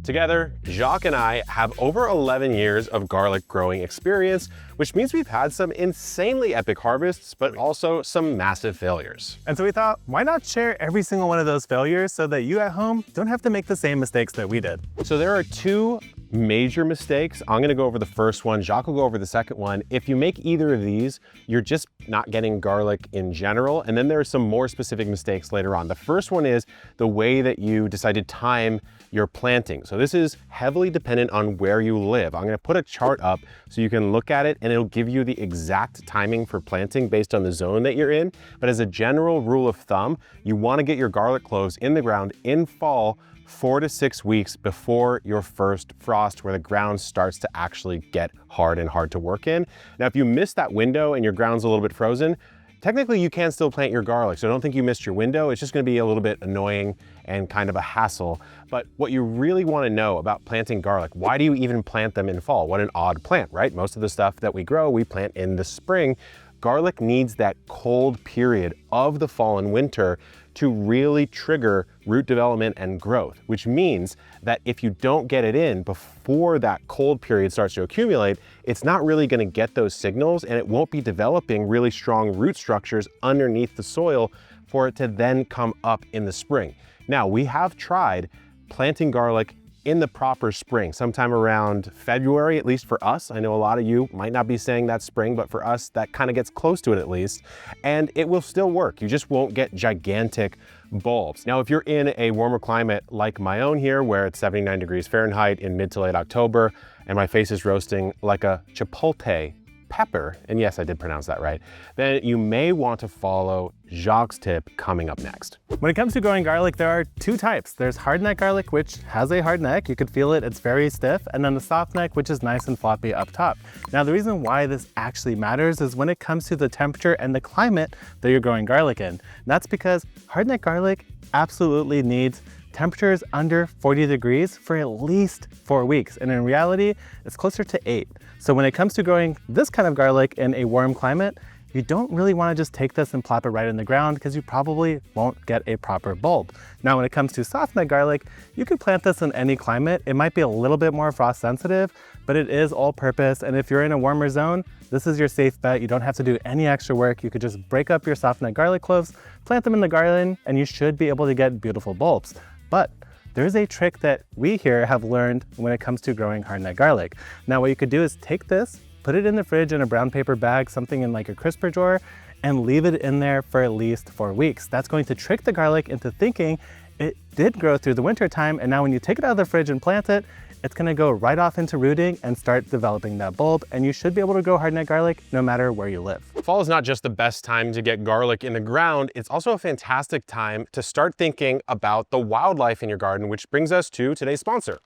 Together, Jacques and I have over 11 years of garlic growing experience, which means we've had some insanely epic harvests, but also some massive failures. And so we thought, why not share every single one of those failures so that you at home don't have to make the same mistakes that we did. So there are two major mistakes. I'm gonna go over the first one. Jacques will go over the second one. If you make either of these, you're just not getting garlic in general. And then there are some more specific mistakes later on. The first one is the way that you decide to time your planting. So this is heavily dependent on where you live. I'm gonna put a chart up so you can look at it and it'll give you the exact timing for planting based on the zone that you're in. But as a general rule of thumb, you wanna get your garlic cloves in the ground in fall 4 to 6 weeks before your first frost, where the ground starts to actually get hard and hard to work in. Now, if you miss that window and your ground's a little bit frozen, technically you can still plant your garlic. So don't think you missed your window. It's just gonna be a little bit annoying and kind of a hassle. But what you really wanna know about planting garlic, why do you even plant them in fall? What an odd plant, right? Most of the stuff that we grow, we plant in the spring. Garlic needs that cold period of the fall and winter to really trigger root development and growth, which means that if you don't get it in before that cold period starts to accumulate, it's not really gonna get those signals and it won't be developing really strong root structures underneath the soil for it to then come up in the spring. Now, we have tried planting garlic in the proper spring, sometime around February, at least for us. I know a lot of you might not be saying that's spring, but for us, that kind of gets close to it at least. And it will still work. You just won't get gigantic bulbs. Now, if you're in a warmer climate like my own here, where it's 79 degrees Fahrenheit in mid to late October, and my face is roasting like a chipotle pepper, and yes, I did pronounce that right, then you may want to follow Jacques' tip coming up next. When it comes to growing garlic, there are two types. There's hard neck garlic, which has a hard neck. You could feel it, it's very stiff. And then the soft neck, which is nice and floppy up top. Now, the reason why this actually matters is when it comes to the temperature and the climate that you're growing garlic in. And that's because hard neck garlic absolutely needs temperatures under 40 degrees for at least 4 weeks. And in reality, it's closer to 8. So when it comes to growing this kind of garlic in a warm climate, you don't really want to just take this and plop it right in the ground because you probably won't get a proper bulb. Now, when it comes to soft neck garlic, you can plant this in any climate. It might be a little bit more frost sensitive, but it is all purpose. And if you're in a warmer zone, this is your safe bet. You don't have to do any extra work. You could just break up your soft neck garlic cloves, plant them in the garden, and you should be able to get beautiful bulbs. But there's a trick that we here have learned when it comes to growing hard neck garlic. Now, what you could do is take this, put it in the fridge in a brown paper bag, something in like a crisper drawer, and leave it in there for at least 4 weeks. That's going to trick the garlic into thinking it did grow through the winter time, and now when you take it out of the fridge and plant it, it's gonna go right off into rooting and start developing that bulb, and you should be able to grow hard neck garlic no matter where you live. Fall is not just the best time to get garlic in the ground, it's also a fantastic time to start thinking about the wildlife in your garden, which brings us to today's sponsor,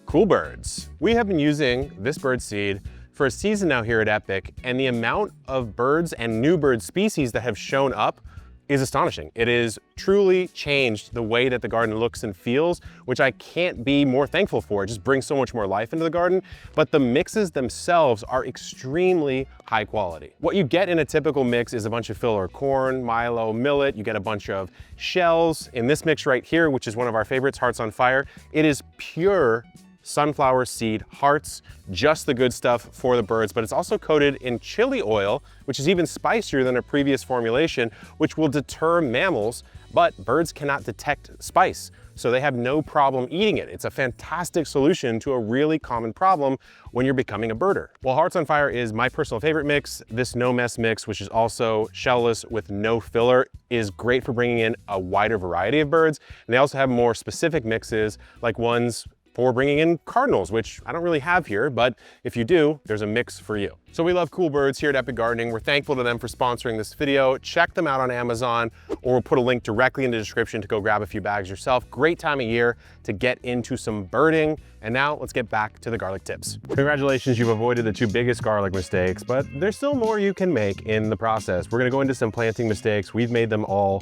Cool Birds. We have been using this bird seed for a season now here at Epic, and the amount of birds and new bird species that have shown up is astonishing. It has truly changed the way that the garden looks and feels, which I can't be more thankful for. It just brings so much more life into the garden, but the mixes themselves are extremely high quality. What you get in a typical mix is a bunch of filler corn, milo, millet. You get a bunch of shells. In this mix right here, which is one of our favorites, Hearts on Fire, it is pure sunflower seed hearts, just the good stuff for the birds, but it's also coated in chili oil, which is even spicier than a previous formulation, which will deter mammals, but birds cannot detect spice, so they have no problem eating it. It's a fantastic solution to a really common problem when you're becoming a birder. Well, Hearts on Fire is my personal favorite mix. This no mess mix, which is also shellless with no filler, is great for bringing in a wider variety of birds. And they also have more specific mixes, like ones for bringing in cardinals, which I don't really have here, but if you do, there's a mix for you. So we love Cool Birds here at Epic Gardening. We're thankful to them for sponsoring this video. Check them out on Amazon, or we'll put a link directly in the description to go grab a few bags yourself. Great time of year to get into some birding. And now let's get back to the garlic tips. Congratulations, you've avoided the two biggest garlic mistakes, but there's still more you can make in the process. We're gonna go into some planting mistakes. We've made them all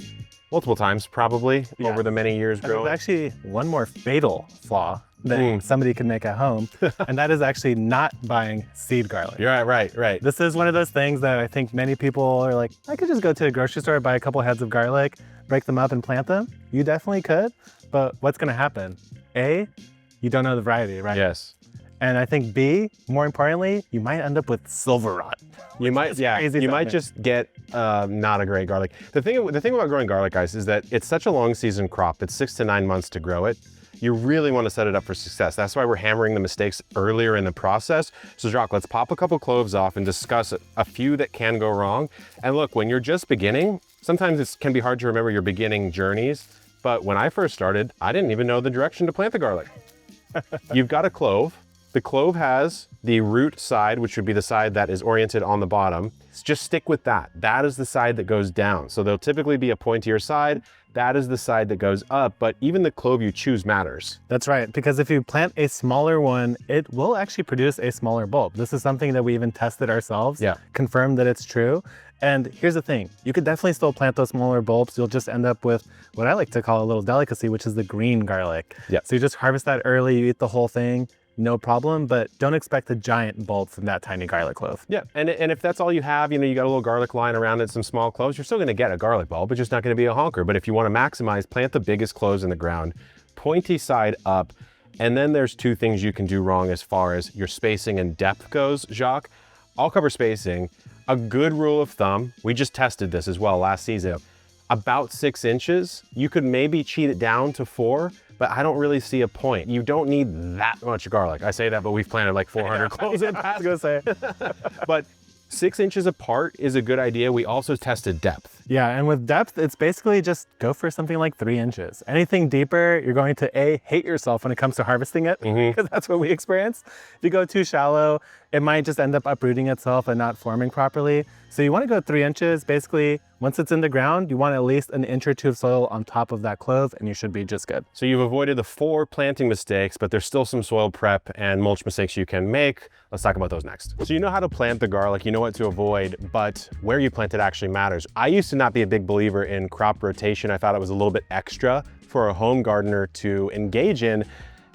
multiple times, probably, over the many years growing. There's actually one more fatal flaw that somebody can make at home, and that is actually not buying seed garlic. You're right. This is one of those things that I think many people are like, I could just go to the grocery store, buy a couple heads of garlic, break them up and plant them. You definitely could, but what's gonna happen? A, you don't know the variety, right? Yes. And I think B, more importantly, you might end up with silver rot. You might, yeah, you might just get not a great garlic. The thing about growing garlic, guys, is that it's such a long season crop. It's 6 to 9 months to grow it. You really want to set it up for success. That's why we're hammering the mistakes earlier in the process. So Jacques, let's pop a couple cloves off and discuss a few that can go wrong. And look, when you're just beginning, sometimes it can be hard to remember your beginning journeys. But when I first started, I didn't even know the direction to plant the garlic. You've got a clove. The clove has the root side, which would be the side that is oriented on the bottom. Just stick with that. That is the side that goes down. So there'll typically be a pointier side. That is the side that goes up, but even the clove you choose matters. That's right, because if you plant a smaller one, it will actually produce a smaller bulb. This is something that we even tested ourselves, confirmed that it's true. And here's the thing, you could definitely still plant those smaller bulbs. You'll just end up with what I like to call a little delicacy, which is the green garlic. So you just harvest that early, you eat the whole thing, no problem, but don't expect a giant bulb from that tiny garlic clove. Yeah, and if that's all you have, you got a little garlic line around it, some small cloves, you're still gonna get a garlic bulb, but just not gonna be a honker. But if you wanna maximize, plant the biggest cloves in the ground, pointy side up, and then there's two things you can do wrong as far as your spacing and depth goes, Jacques. I'll cover spacing. A good rule of thumb, we just tested this as well last season, about 6 inches. You could maybe cheat it down to 4, but I don't really see a point. You don't need that much garlic. I say that, but we've planted like 400 cloves in I was gonna say. But 6 inches apart is a good idea. We also tested depth. Yeah, and with depth, it's basically just go for something like 3 inches. Anything deeper, you're going to hate yourself when it comes to harvesting it, because that's what we experience. If you go too shallow, it might just end up uprooting itself and not forming properly. So you want to go 3 inches. Basically, once it's in the ground, you want at least an inch or two of soil on top of that clove, and you should be just good. So you've avoided the 4 planting mistakes, but there's still some soil prep and mulch mistakes you can make. Let's talk about those next. So you know how to plant the garlic, you know what to avoid, but where you plant it actually matters. I used to not be a big believer in crop rotation. I thought it was a little bit extra for a home gardener to engage in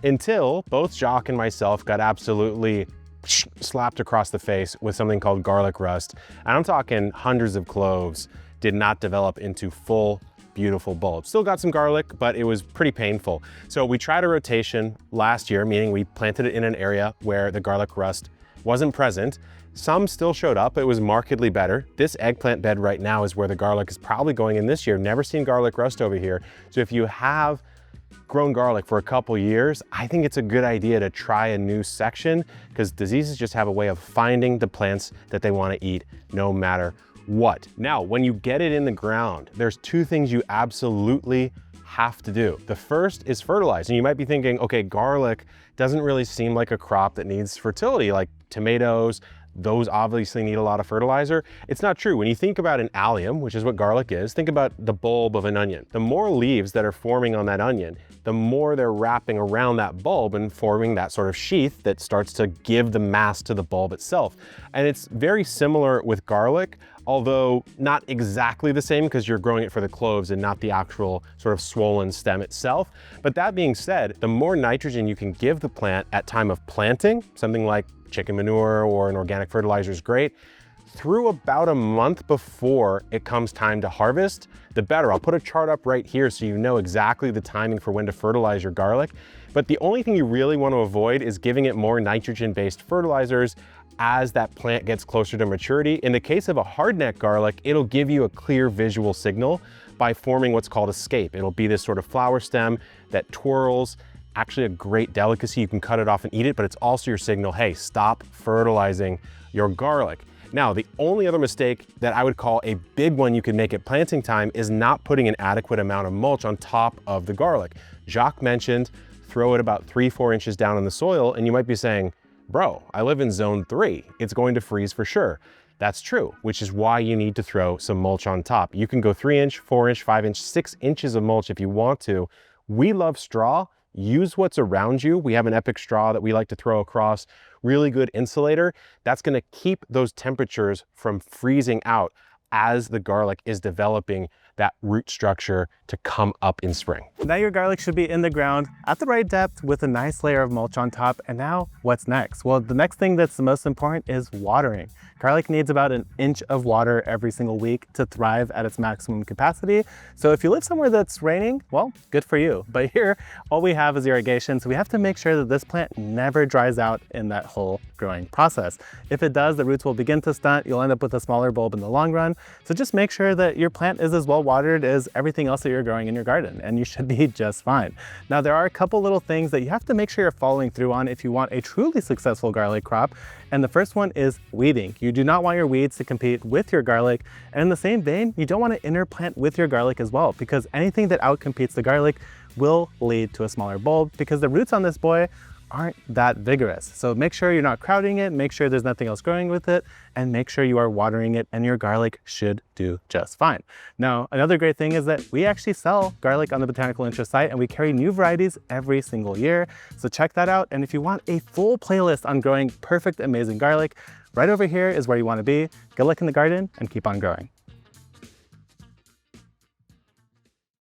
until both Jacques and myself got absolutely slapped across the face with something called garlic rust. And I'm talking hundreds of cloves did not develop into full, beautiful bulbs. Still got some garlic, but it was pretty painful. So we tried a rotation last year, meaning we planted it in an area where the garlic rust wasn't present. Some still showed up. It was markedly better. This eggplant bed right now is where the garlic is probably going in this year. Never seen garlic rust over here. So if you have grown garlic for a couple years, I think it's a good idea to try a new section, because diseases just have a way of finding the plants that they want to eat no matter what. Now, when you get it in the ground, there's 2 things you absolutely have to do. The first is fertilize. And you might be thinking, okay, garlic doesn't really seem like a crop that needs fertility, like tomatoes. Those obviously need a lot of fertilizer. It's not true. When you think about an allium, which is what garlic is, think about the bulb of an onion. The more leaves that are forming on that onion, the more they're wrapping around that bulb and forming that sort of sheath that starts to give the mass to the bulb itself. And it's very similar with garlic, although not exactly the same, because you're growing it for the cloves and not the actual sort of swollen stem itself. But that being said, the more nitrogen you can give the plant at time of planting, something like chicken manure or an organic fertilizer is great, through about a month before it comes time to harvest, the better. I'll put a chart up right here so you know exactly the timing for when to fertilize your garlic. But the only thing you really want to avoid is giving it more nitrogen-based fertilizers as that plant gets closer to maturity. In the case of a hardneck garlic, it'll give you a clear visual signal by forming what's called a scape. It'll be this sort of flower stem that twirls. Actually a great delicacy. You can cut it off and eat it, but it's also your signal, hey, stop fertilizing your garlic. Now, the only other mistake that I would call a big one you can make at planting time is not putting an adequate amount of mulch on top of the garlic. Jacques mentioned throw it about 3-4 inches down in the soil, and you might be saying, bro, I live in zone 3. It's going to freeze for sure. That's true, which is why you need to throw some mulch on top. You can go 3 inch, 4 inch, 5 inch, 6 inches of mulch if you want to. We love straw. Use what's around you. We have an Epic straw that we like to throw across. Really good insulator. That's going to keep those temperatures from freezing out as the garlic is developing that root structure to come up in spring. Now your garlic should be in the ground at the right depth with a nice layer of mulch on top. And now what's next? Well, the next thing that's the most important is watering. Garlic needs about an inch of water every single week to thrive at its maximum capacity. So if you live somewhere that's raining, well, good for you. But here, all we have is irrigation. So we have to make sure that this plant never dries out in that whole growing process. If it does, the roots will begin to stunt. You'll end up with a smaller bulb in the long run. So just make sure that your plant is as well watered as everything else that you're growing in your garden, and you should be just fine. Now, there are a couple little things that you have to make sure you're following through on if you want a truly successful garlic crop. And the first one is weeding. You do not want your weeds to compete with your garlic. And in the same vein, you don't want to interplant with your garlic as well, because anything that outcompetes the garlic will lead to a smaller bulb because the roots on this boy aren't that vigorous. So make sure you're not crowding it, make sure there's nothing else growing with it, and make sure you are watering it, and your garlic should do just fine. Now, another great thing is that we actually sell garlic on the Botanical Interest site, and we carry new varieties every single year. So check that out. And if you want a full playlist on growing perfect, amazing garlic, right over here is where you want to be. Good luck in the garden and keep on growing.